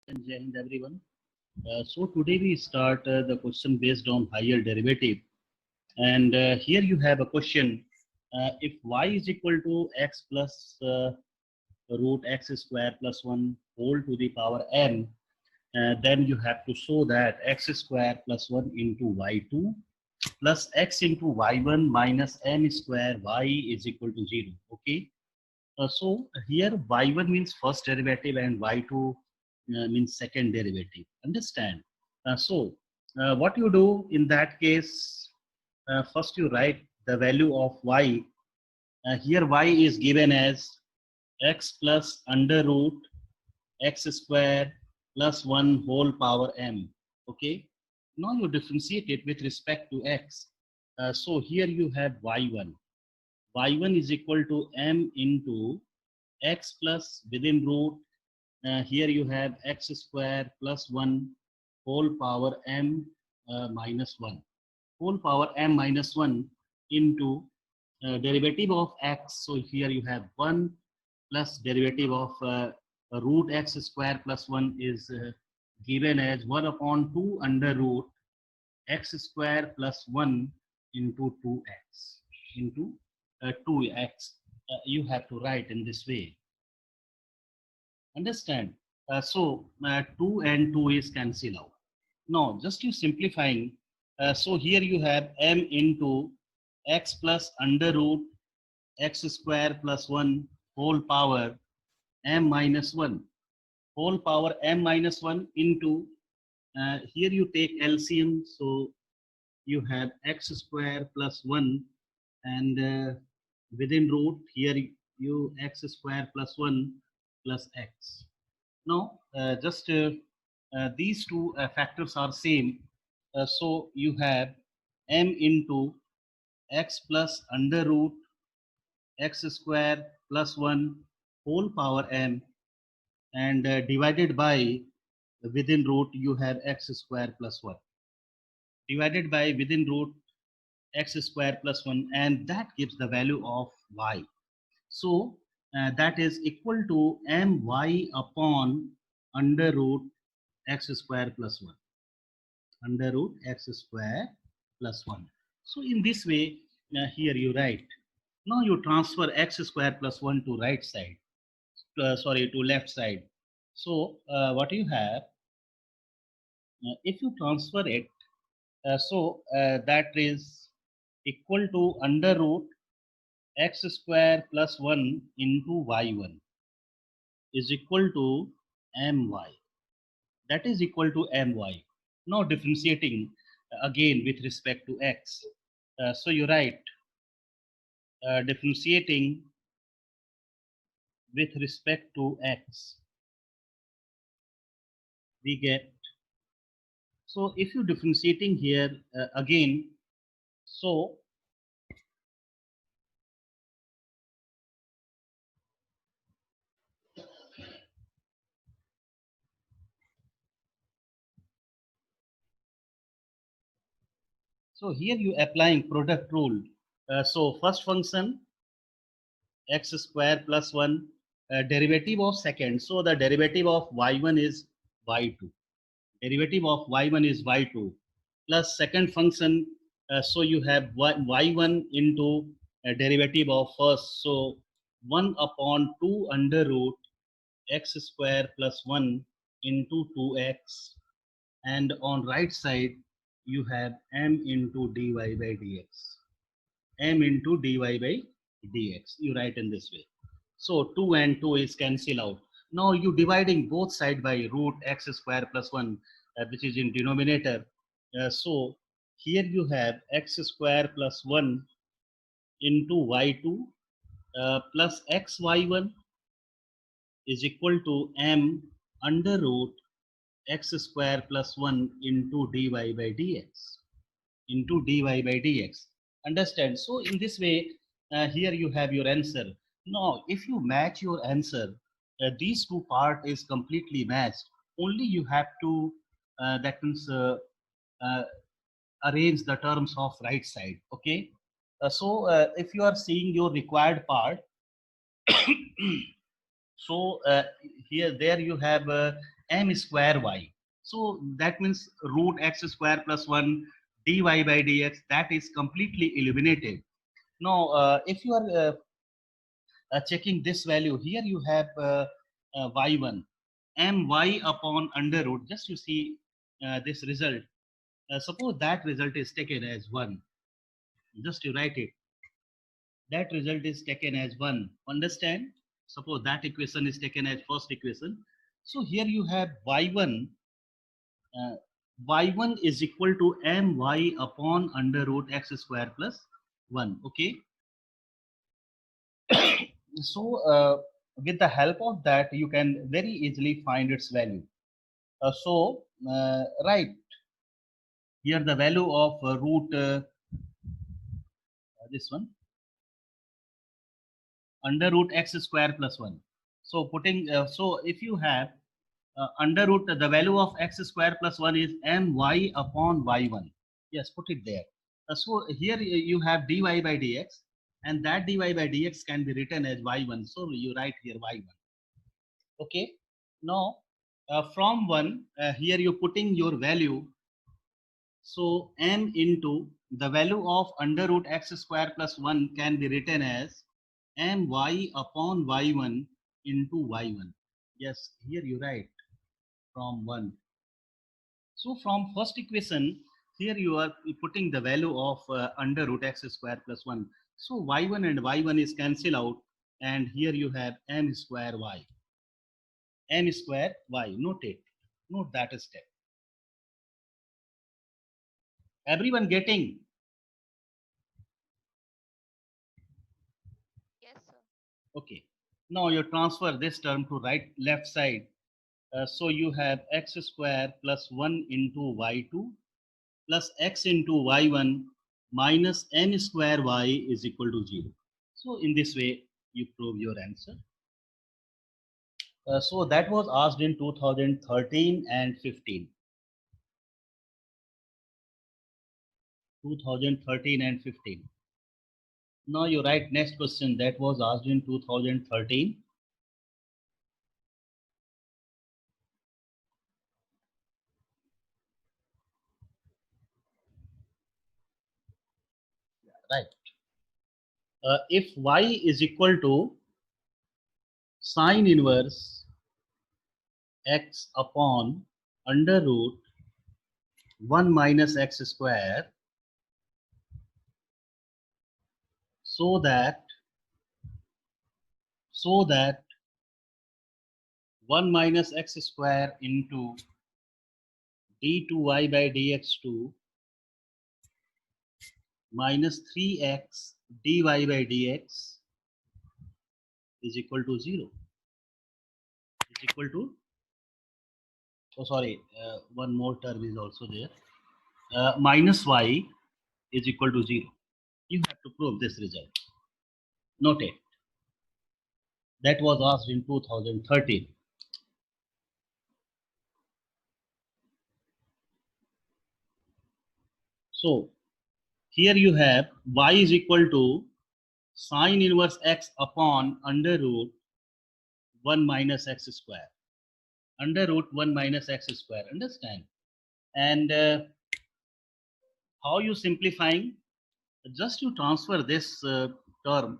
And Jai Hind everyone. So today we start the question based on higher derivative. And here you have a question. If y is equal to x plus root x square plus 1 whole to the power m, then you have to show that x square plus 1 into y2 plus x into y1 minus m square y is equal to 0. Okay. So here y1 means first derivative and y2 means second derivative. Understand? What you do in that case, first you write the value of y. Here y is given as x plus under root x square plus 1 whole power m. Okay. Now you differentiate it with respect to x. So here you have y1. y1 is equal to m into x plus within root, here you have x square plus 1 whole power m minus 1. Whole power m minus 1 into derivative of x. So here you have 1 plus derivative of root x square plus 1 is given as 1 upon 2 under root x square plus 1 into 2x into 2x. You have to write in this way. Understand? 2 and 2 is cancel out. Now, just you simplifying. So here you have m into x plus under root x square plus 1 whole power m minus 1. Whole power m minus 1 into, here you take LCM. So you have x square plus 1 and within root here you x square plus 1 plus x. Now, these two factors are same. So you have m into x plus under root x square plus 1 whole power m and divided by within root you have x square plus 1. Divided by within root x square plus 1 and that gives the value of y. So that is equal to my upon under root x square plus 1. Under root x square plus 1. So in this way, here you write. Now you transfer x square plus 1 to right side. To left side. So what you have, if you transfer it, that is equal to under root x square plus 1 into y1 is equal to my. That is equal to my. Now differentiating again with respect to x. So you write differentiating with respect to x. We get, so if you differentiating here again, so here you applying product rule. So first function x square plus 1 derivative of second. So the derivative of y1 is y2. Derivative of y1 is y2 plus second function. So you have y1 into derivative of first. So 1 upon 2 under root x square plus 1 into 2x. And on right side, you have m into dy by dx. M into dy by dx. You write in this way. So 2 and 2 is cancel out. Now you dividing both side by root x square plus 1, which is in denominator. So here you have x square plus 1 into y2 plus xy1 is equal to m under root x square plus 1 into dy by dx. Into dy by dx. Understand? So in this way, here you have your answer. Now, if you match your answer, these two part is completely matched. Only you have to, that means, arrange the terms of right side. Okay. If you are seeing your required part, So there you have m square y. So that means root x square plus 1 dy by dx, that is completely eliminated. Now, if you are checking this value, here you have y1, my upon under root. Just you see this result. Suppose that result is taken as 1. Just you write it. That result is taken as 1. Understand? Suppose that equation is taken as first equation. So here you have y1. Uh, y1 is equal to my upon under root x square plus 1. Okay. So with the help of that, you can very easily find its value. Right here, the value of root this one under root x square plus 1. So putting so if you have under root, the value of x square plus 1 is my upon y1. Yes, put it there. So here you have dy by dx, and that dy by dx can be written as y1. So you write here y1. Okay. Now from 1, here you're putting your value. So m into the value of under root x square plus 1 can be written as my upon y1 into y1. Yes, here you write from 1. So from first equation, here you are putting the value of under root x square plus 1. So y1 and y1 is cancel out, and here you have m square y. M square y. Note it. Note that step. Everyone getting? Yes, sir. Okay. Now you transfer this term to right left side. So you have x square plus 1 into y2 plus x into y1 minus m square y is equal to 0. So in this way, you prove your answer. So that was asked in 2013 and 15. 2013 and 15. Now you write next question that was asked in 2013. Right. If y is equal to sine inverse x upon under root 1 minus x square, so that 1 minus x square into d2y by dx2 minus 3x dy by dx is equal to 0. Is equal to, oh sorry, one more term is also there. Minus y is equal to 0. You have to prove this result. Note it. That was asked in 2013. So here you have y is equal to sine inverse x upon under root 1 minus x square. Under root 1 minus x square. Understand? And how you simplifying? Just you transfer this term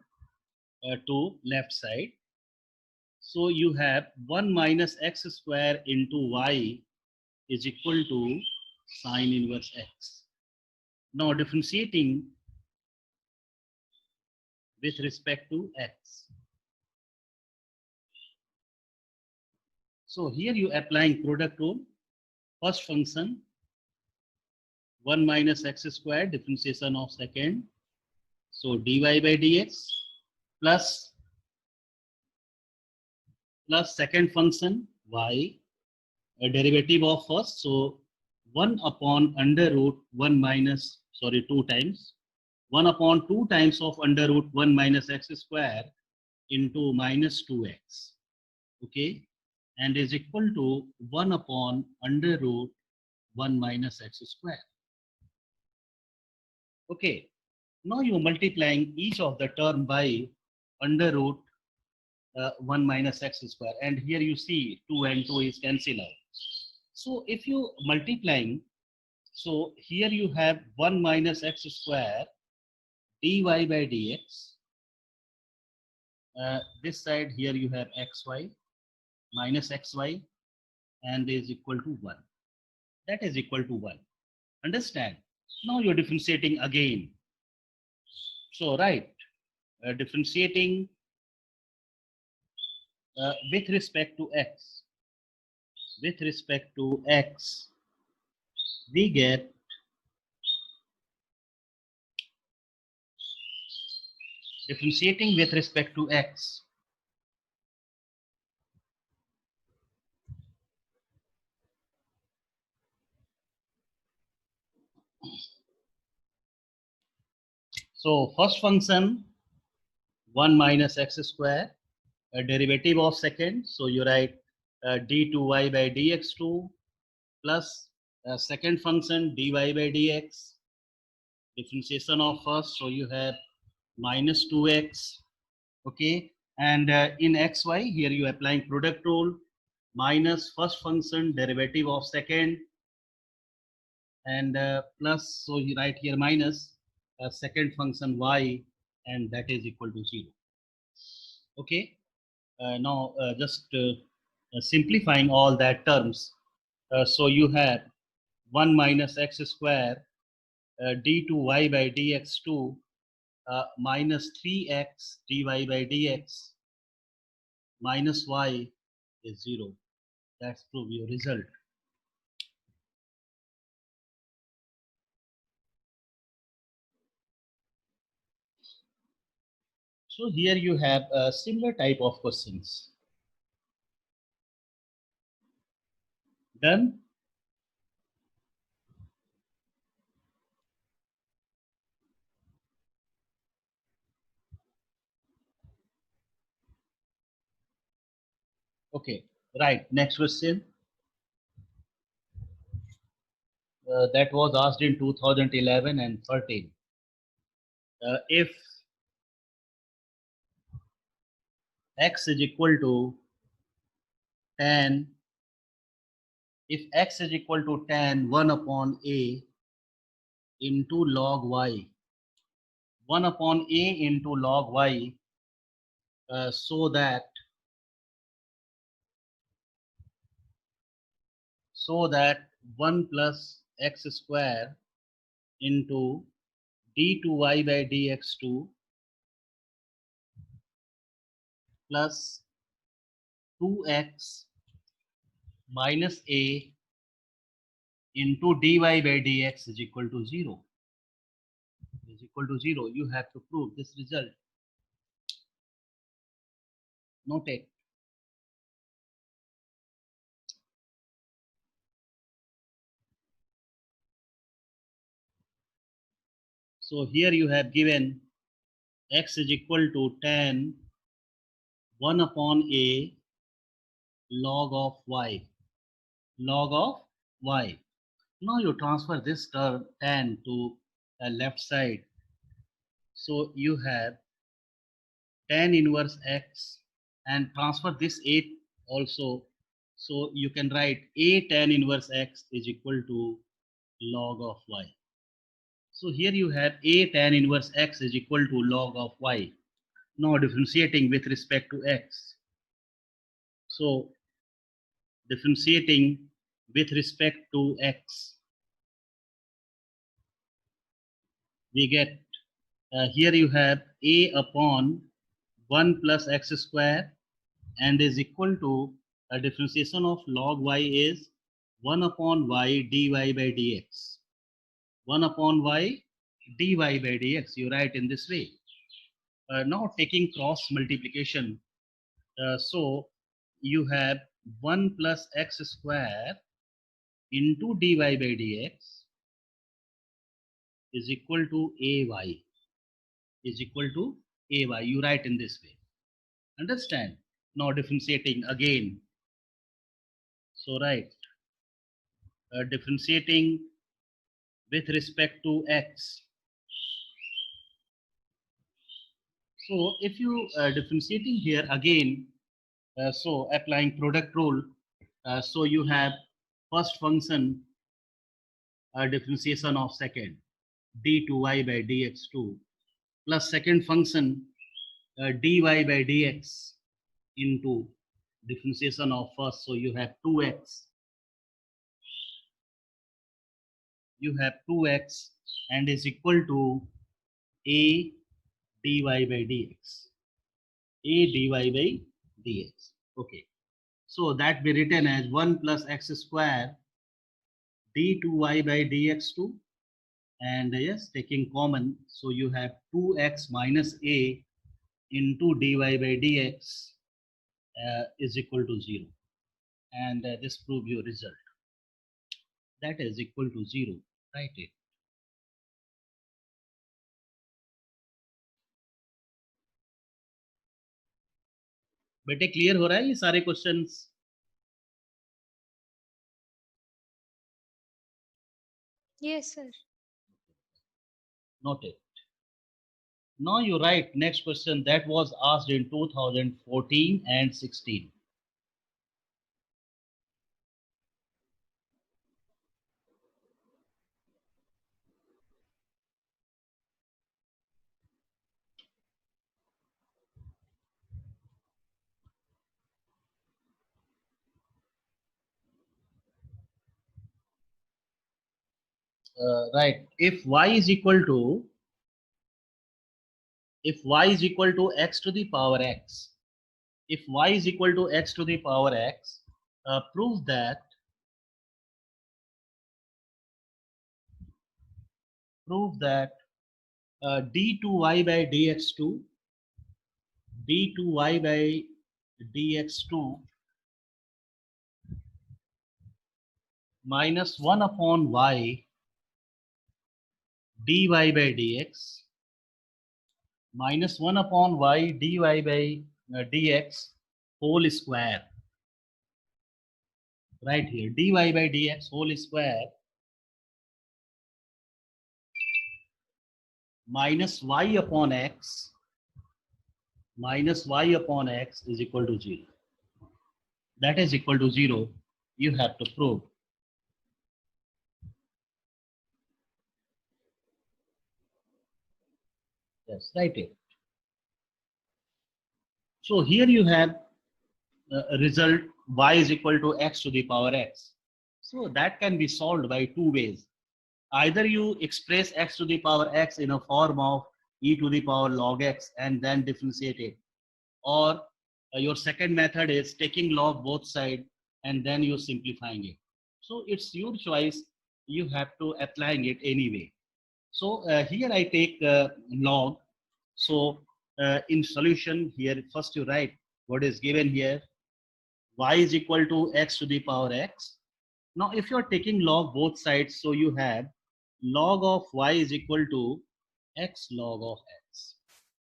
to left side. So you have 1 minus x square into y is equal to sine inverse x. Now differentiating with respect to x. So here you applying product rule. First function 1 minus x square, differentiation of second. So dy by dx plus second function y, a derivative of first. So 1 upon under root 1 minus, sorry, 2 times. 1 upon 2 times of under root 1 minus x square into minus 2x. Okay. And is equal to 1 upon under root 1 minus x square. Okay. Now you are multiplying each of the term by under root 1 minus x square, and here you see 2 and 2 is cancel out. So if you multiplying, so here you have 1 minus x square dy by dx. This side here you have xy minus xy and is equal to 1. That is equal to 1. Understand? Now you're differentiating again. So right, differentiating with respect to x. With respect to x, we get differentiating with respect to x. So first function 1 minus x square, a derivative of second. So you write d2y by dx2 plus second function dy by dx, differentiation of first. So you have minus 2x. Okay, and in xy here you applying product rule, minus first function derivative of second, and plus, so you write here minus second function y, and that is equal to 0. Okay, now just simplifying all that terms. So you have 1 minus x square d2y by dx2 minus 3x dy by dx minus y is 0. That's prove your result. So here you have a similar type of questions. Done? Okay, right. Next question. That was asked in 2011 and 13. If x is equal to tan, if x is equal to tan 1 upon a into log y, 1 upon a into log y, so that 1 plus x square into d2y by dx2 plus 2x minus a into dy by dx is equal to 0. Is equal to 0. You have to prove this result. Note it. So here you have given x is equal to tan 1 upon a log of y. Log of y. Now you transfer this term tan to the left side. So you have tan inverse x and transfer this a also. So you can write a tan inverse x is equal to log of y. So here you have a tan inverse x is equal to log of y. Now differentiating with respect to x. So differentiating with respect to x, we get here you have a upon 1 plus x square and is equal to a differentiation of log y is 1 upon y dy by dx. 1 upon y dy by dx. You write in this way. Now taking cross multiplication. So you have 1 plus x square into dy by dx is equal to ay. Is equal to ay. You write in this way. Understand? Now differentiating again. So right, differentiating with respect to x. So if you differentiating here again, so applying product rule, so you have first function differentiation of second d2y by dx2 plus second function dy by dx into differentiation of first, so you have 2x, and is equal to a dy by dx, a dy by dx. Okay, so that be written as 1 plus x square d2y by dx2, and yes, taking common, so you have 2x minus a into dy by dx is equal to 0, and this prove your result, that is equal to 0. Write it. बेटे clear हो रहा है ये सारे questions? Yes, sir. Noted. Now you write next question that was asked in 2014 and 16. Right, if y is equal to x to the power x, if y is equal to x to the power x, prove that d2y by dx2 minus 1 upon y dy by dx minus 1 upon y dy by dx whole square. Right here, dy by dx whole square minus y upon x is equal to 0. That is equal to 0. You have to prove. Yes, write it. So here you have a result y is equal to x to the power x. So that can be solved by two ways. Either you express x to the power x in a form of e to the power log x and then differentiate it, or your second method is taking log both sides and then you're simplifying it. So it's your choice, you have to applying it anyway. So here I take log. So in solution here, first you write what is given here, y is equal to x to the power x. Now if you are taking log both sides, so you have log of y is equal to x log of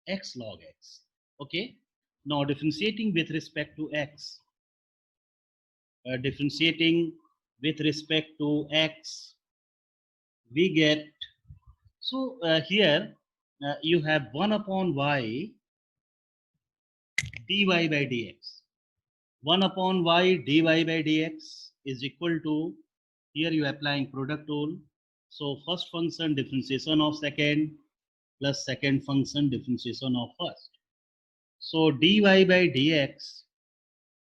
x log x. Okay, now differentiating with respect to x, we get, so here you have 1 upon y dy by dx. 1 upon y dy by dx is equal to, here you applying product rule. So first function differentiation of second plus second function differentiation of first. So dy by dx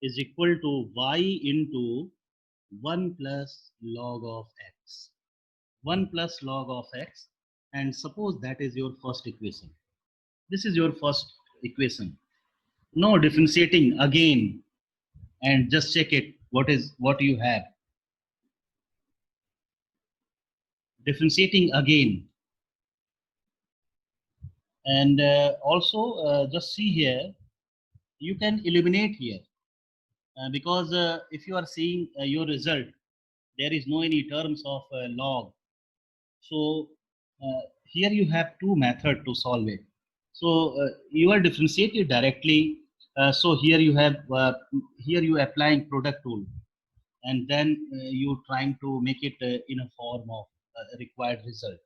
is equal to y into 1 plus log of x. 1 plus log of x, and suppose that is your first equation. This is your first equation. Now differentiating again and just check it, what you have. Differentiating again, and also just see here, you can eliminate here because if you are seeing your result, there is no any terms of log. So here you have two methods to solve it. So you are differentiated directly. So here you have here you applying product rule, and then you trying to make it in a form of required result.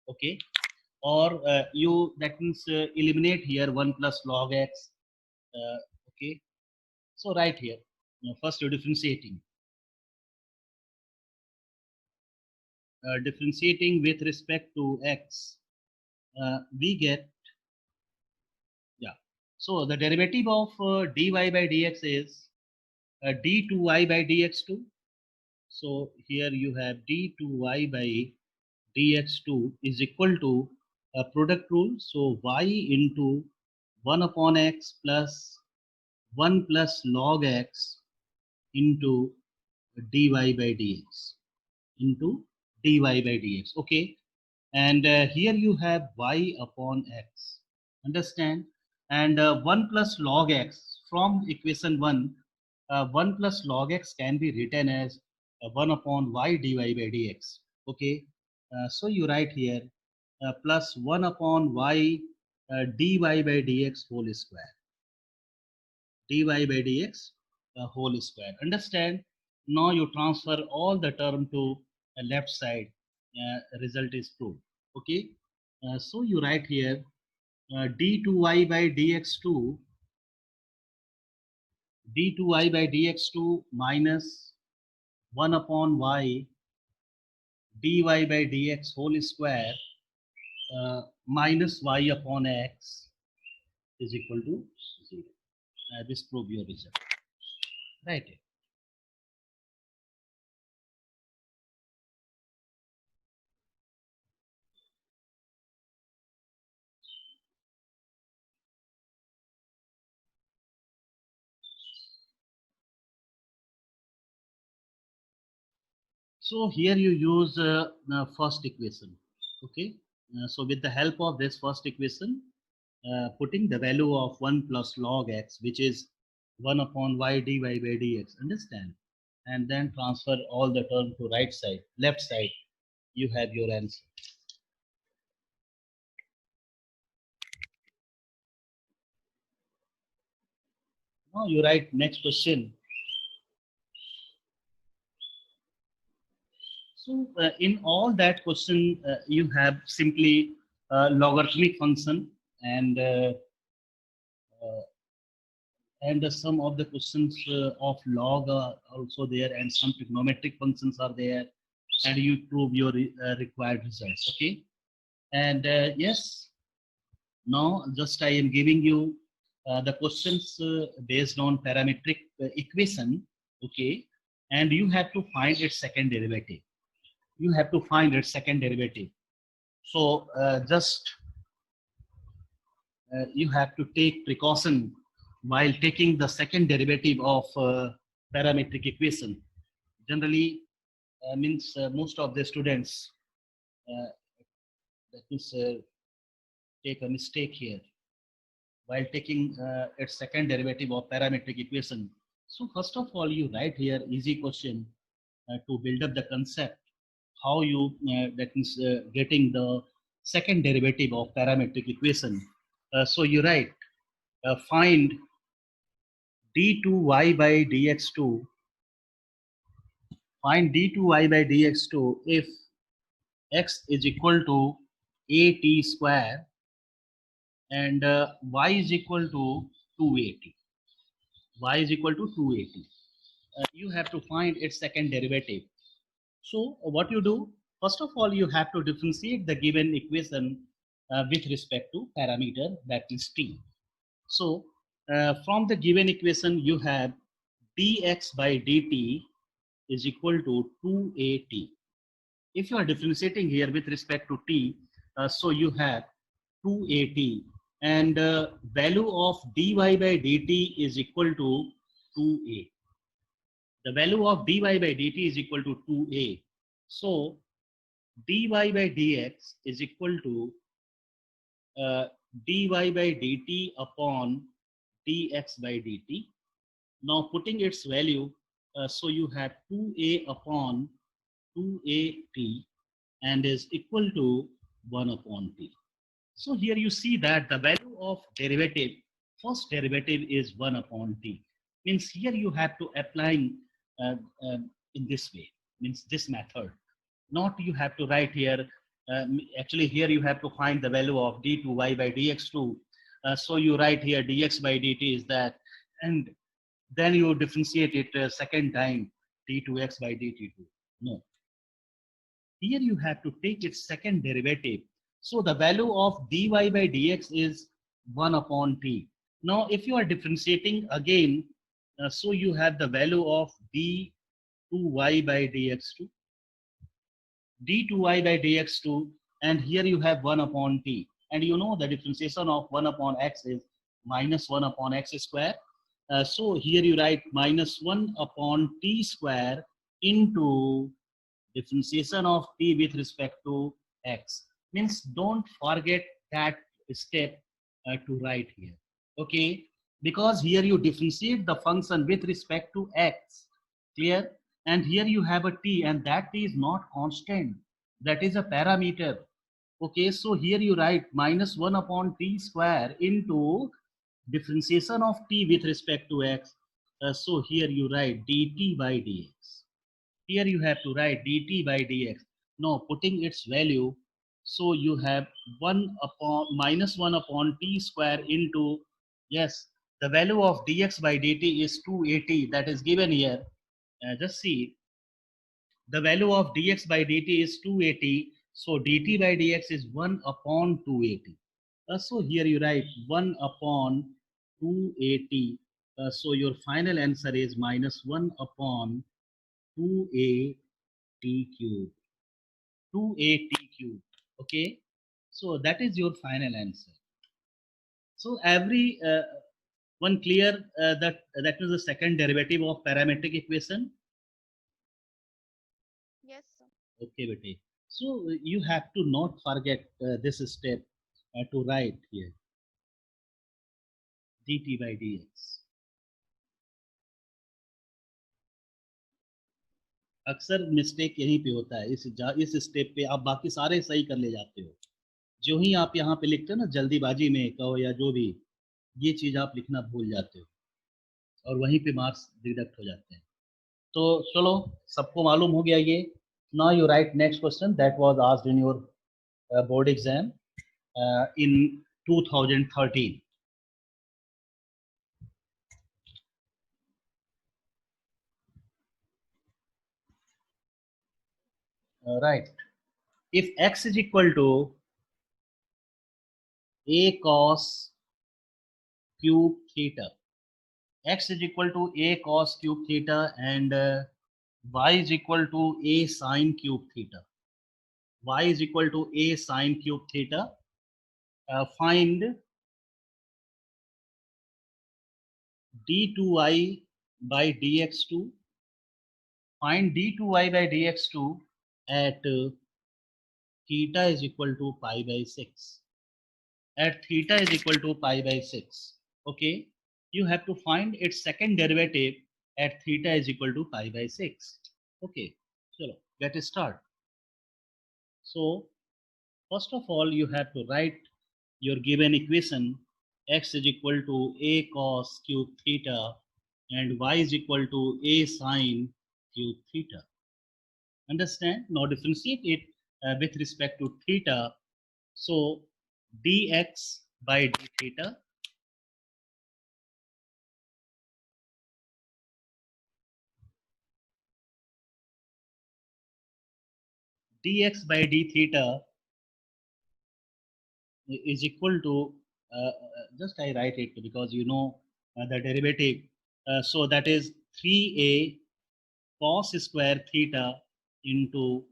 Okay. or you, that means eliminate here 1 plus log x. Okay, so right here, first you're differentiating with respect to x, we get, yeah, so the derivative of dy by dx is d2y by dx2. So here you have d2y by dx2 is equal to a product rule. So y into 1 upon x plus 1 plus log x into dy by dx into dy by dx. Okay. And here you have y upon x. Understand? And 1 plus log x from equation 1, 1 plus log x can be written as 1 upon y dy by dx. Okay. So you write here plus 1 upon y dy by dx whole square. Dy by dx whole square. Understand? Now you transfer all the term to left side. Result is true. Okay. So you write here d2y by dx2, d2y by dx2 minus 1 upon y dy by dx whole square minus y upon x is equal to 0. This prove your result. Right. So here you use first equation. Okay. So with the help of this first equation, putting the value of 1 plus log x, which is 1 upon y dy by dx, understand? And then transfer all the term to right side, left side, you have your answer. Now you write next question. So in all that question, you have simply logarithmic function, and some of the questions of log are also there, and some trigonometric functions are there, and you prove your required results. Okay. And yes, now just I am giving you the questions based on parametric equation. Okay. And you have to find its second derivative. You have to find its second derivative. So just you have to take precaution while taking the second derivative of parametric equation. Generally, means most of the students that is take a mistake here while taking its second derivative of parametric equation. So first of all, you write here easy question to build up the concept how you that means getting the second derivative of parametric equation. So you write find d2y by dx2, find d2y by dx2 if x is equal to at square and y is equal to 280. Y is equal to 280. You have to find its second derivative. So what you do, first of all, you have to differentiate the given equation with respect to parameter, that is t. So from the given equation, you have dx by dt is equal to 2at. If you are differentiating here with respect to t, so you have 2at, and value of dy by dt is equal to 2a. The value of dy by dt is equal to 2a. So dy by dx is equal to dy by dt upon dx by dt. Now putting its value, so you have 2a upon 2at and is equal to 1 upon t. So here you see that the value of derivative, first derivative is 1 upon t. Means here you have to apply in this way, means this method. Not you have to write here Actually here you have to find the value of d2y by dx2. So you write here dx by dt is that, and then you differentiate it second time d2x by dt2. No, here you have to take its second derivative. So the value of dy by dx is 1 upon t. Now if you are differentiating again, so you have the value of d2y by dx2, d2y by dx2, and here you have 1 upon t. And you know the differentiation of 1 upon x is minus 1 upon x square. So here you write minus 1 upon t square into differentiation of t with respect to x. Means don't forget that step to write here. Okay, because here you differentiate the function with respect to x. Clear? And here you have a t, and that t is not constant. That is a parameter. Okay, so here you write minus 1 upon t square into differentiation of t with respect to x. So here you write dt by dx. Here you have to write dt by dx. Now putting its value, so you have 1 upon minus 1 upon t square into, yes, the value of dx by dt is 280, that is given here. Just see, the value of dx by dt is 280. So dt by dx is 1 upon 280. So here you write 1 upon 280. So your final answer is minus 1 upon 2a t cube. 2a t cube. Okay. So that is your final answer. So every one clear that is the second derivative of parametric equation. Yes, sir. Okay, bete. So you have to not forget this step to write here dt by dx. अक्सर mistake यहीं पे होता है, इस step पे आप बाकी सारे सही कर ले जाते हो, जो ही आप यहाँ पे लिखते हो ना जल्दीबाजी में कहो या जो भी, ये चीज आप लिखना भूल जाते हो और वहीं पे मार्क्स डिडक्ट हो जाते हैं. तो चलो, सबको मालूम हो गया ये. Now you right next question that was asked in your board exam in 2013. Right. If x is equal to a cos cube theta, x is equal to a cos cube theta, and y is equal to a sin cube theta. Y is equal to a sin cube theta. Find d2y by dx2. Find d2y by dx2 at theta is equal to pi by 6. At theta is equal to pi by 6. Okay, you have to find its second derivative at theta is equal to pi by 6. Okay, so get start. So first of all you have to write your given equation. X is equal to a cos cube theta and y is equal to a sin cube theta. Understand? Now differentiate it with respect to theta. So dx by d theta dx by d theta is equal to just I write it because you know the derivative. So that is 3a cos square theta into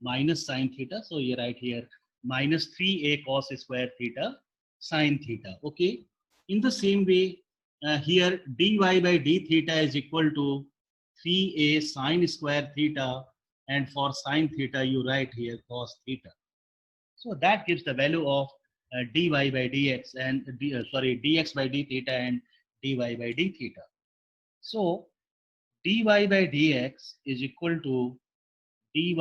minus sin theta. So you write here minus 3a cos square theta sin theta. Okay. In the same way, here dy by d theta is equal to 3a sin square theta, and for sin theta you write here cos theta. So that gives the value of dy by dx and dx by d theta and dy by d theta. So dy by dx is equal to dy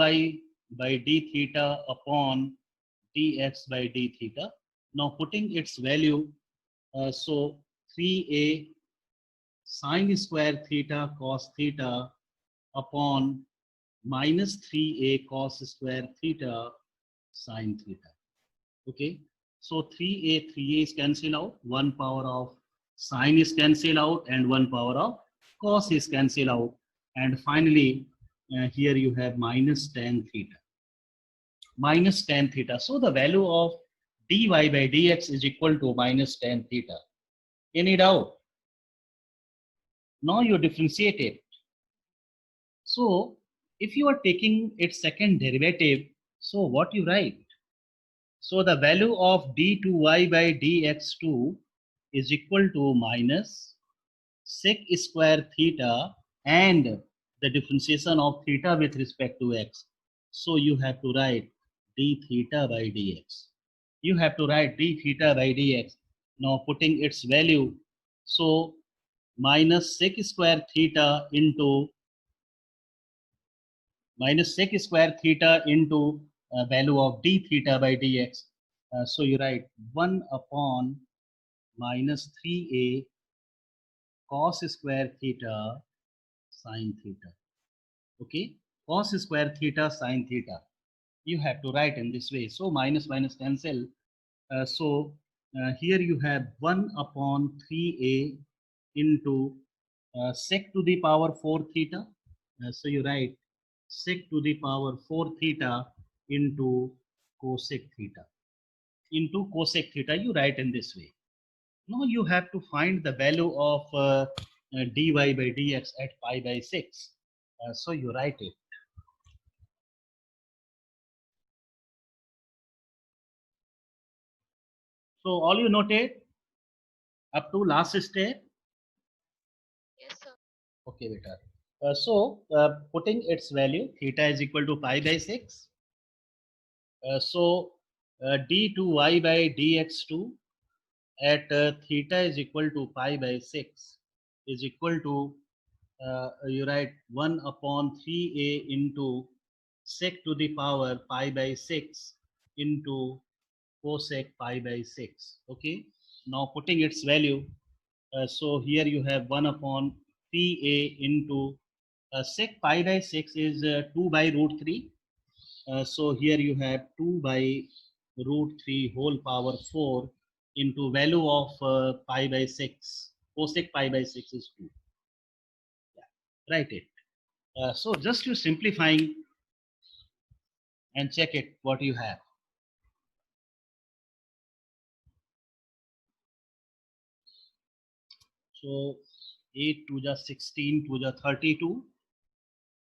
by d theta upon dx by d theta. Now putting its value, so 3a sin square theta cos theta upon minus 3a cos square theta sine theta. Okay, so 3a is cancelled out, 1 power of sine is cancelled out, and 1 power of cos is cancelled out, and finally here you have minus tan theta. Minus tan theta. So the value of dy by dx is equal to minus tan theta. Any doubt? Now you differentiate it. So if you are taking its second derivative, so what you write? So the value of d2y by dx2 is equal to minus sec square theta and the differentiation of theta with respect to x. So you have to write d theta by dx. You have to write d theta by dx. Now putting its value, so minus sec square theta into value of d theta by dx. So you write 1 upon minus 3a cos square theta sine theta. Okay, cos square theta sine theta. You have to write in this way. So minus minus cancel. Here you have 1 upon 3a into sec to the power 4 theta. So you write sec to the power 4 theta into cosec theta. Into cosec theta, you write in this way. Now you have to find the value of dy by dx at pi by 6. So you write it. So all you noted up to last step. Yes, sir. Okay, beta. Putting its value, theta is equal to pi by 6. D2y by dx2 at theta is equal to pi by 6 is equal to, you write 1 upon 3a into sec to the power pi by 6 into cosec pi by 6. Okay, now putting its value, so here you have 1 upon 3a into sec pi by 6 is 2 by root 3. So here you have 2 by root 3 whole power 4 into value of pi by 6. Cosec pi by 6 is 2. Yeah, write it. So just you simplifying and check it what you have. So 8 to the 16 to the 32.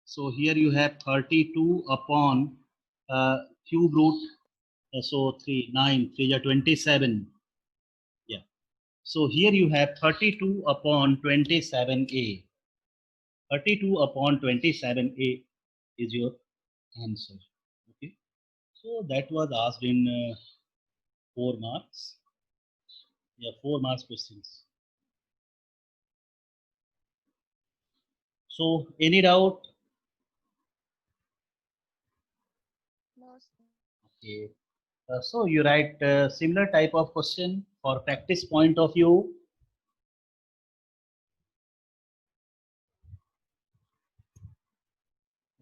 So here you have 32 upon cube root. So 3, 9, 3 are 27. Yeah. So here you have 32 upon 27a. 32 upon 27a is your answer. Okay. So that was asked in 4 marks. Yeah, 4 marks questions. So any doubt? No, sir. Okay. So you write similar type of question for practice point of view.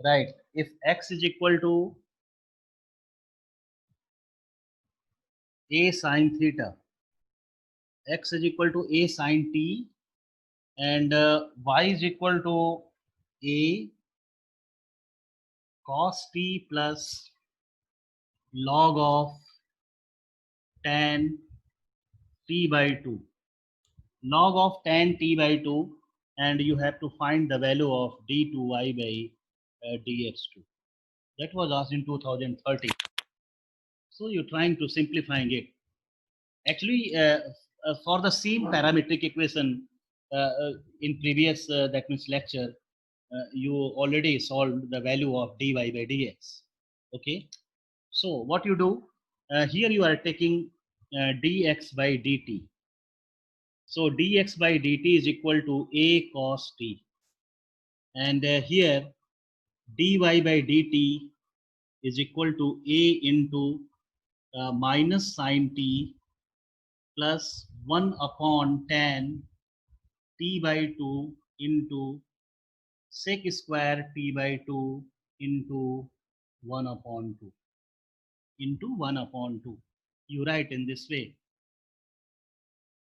Right. If x is equal to a sine theta, x is equal to a sine t, and y is equal to a cos t plus log of tan t by 2. Log of tan t by 2, and you have to find the value of d2y by dx2. That was asked in 2030. So you're trying to simplifying it. Actually, for the same parametric equation in previous that means lecture, you already solved the value of dy by dx. Okay. So what you do here, you are taking dx by dt. So dx by dt is equal to a cos t, and here dy by dt is equal to a into minus sine t plus 1 upon tan t by 2 into sec square t by 2 into 1 upon 2. into 1 upon 2. You write in this way.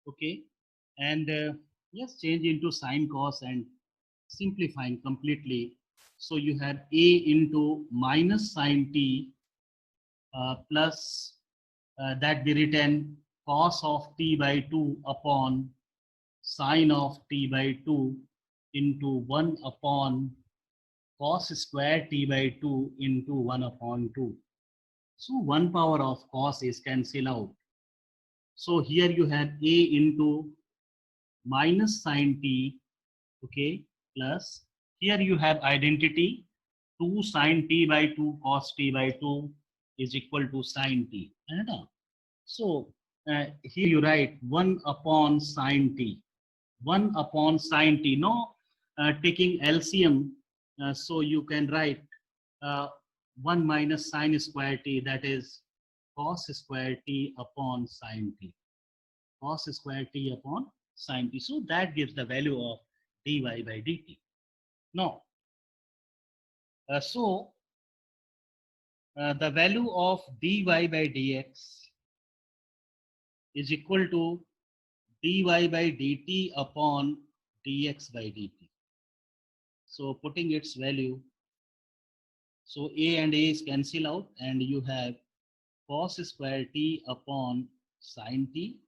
Okay. And yes, change into sine cos and simplifying completely. So you have a into minus sine t plus that be written cos of t by 2 upon sine of t by 2 into 1 upon cos square t by 2 into 1 upon 2. So 1 power of cos is cancelled out. So here you have a into minus sine t, okay, plus here you have identity 2 sine t by 2 cos t by 2 is equal to sine t. So here you write 1 upon sine t. 1 upon sine t. Now taking LCM, so you can write 1 minus sine square t, that is cos square t upon sine t. Cos square t upon sine t. So that gives the value of dy by dt. Now, the value of dy by dx is equal to dy by dt upon dx by dt. So putting its value, so a and a is cancel out and you have cos square t upon sine t.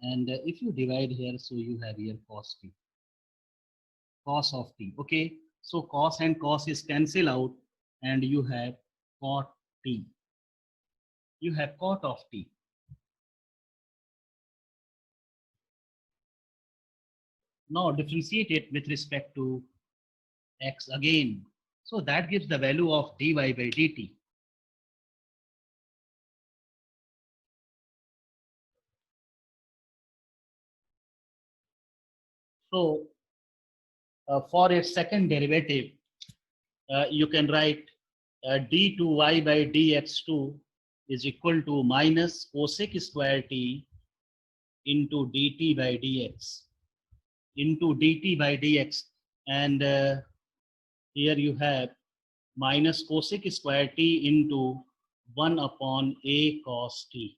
And if you divide here, so you have here cos t, cos of t. Okay, so cos and cos is cancel out and you have cot t. You have cot of t. Now differentiate it with respect to x again. So that gives the value of dy by dt. So for its second derivative, you can write d2y by dx2 is equal to minus cosec square t into dt by dx into dt by dx. And here you have minus cosec square t into 1 upon a cos t.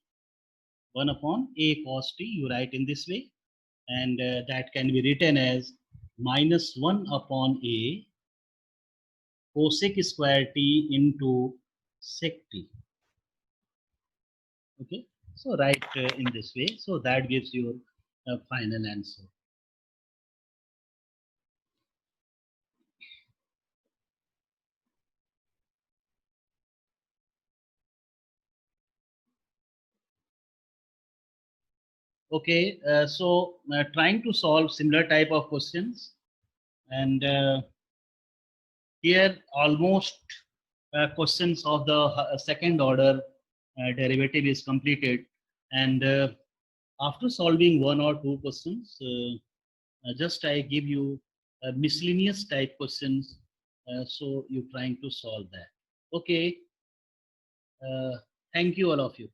1 upon a cos t, you write in this way. And that can be written as minus 1 upon a cosec square t into sec t. Okay, so write in this way. So that gives you a final answer. Okay, so trying to solve similar type of questions, and here almost questions of the second order derivative is completed, and after solving one or two questions, just I give you miscellaneous type questions, so you're trying to solve that. Okay, thank you all of you.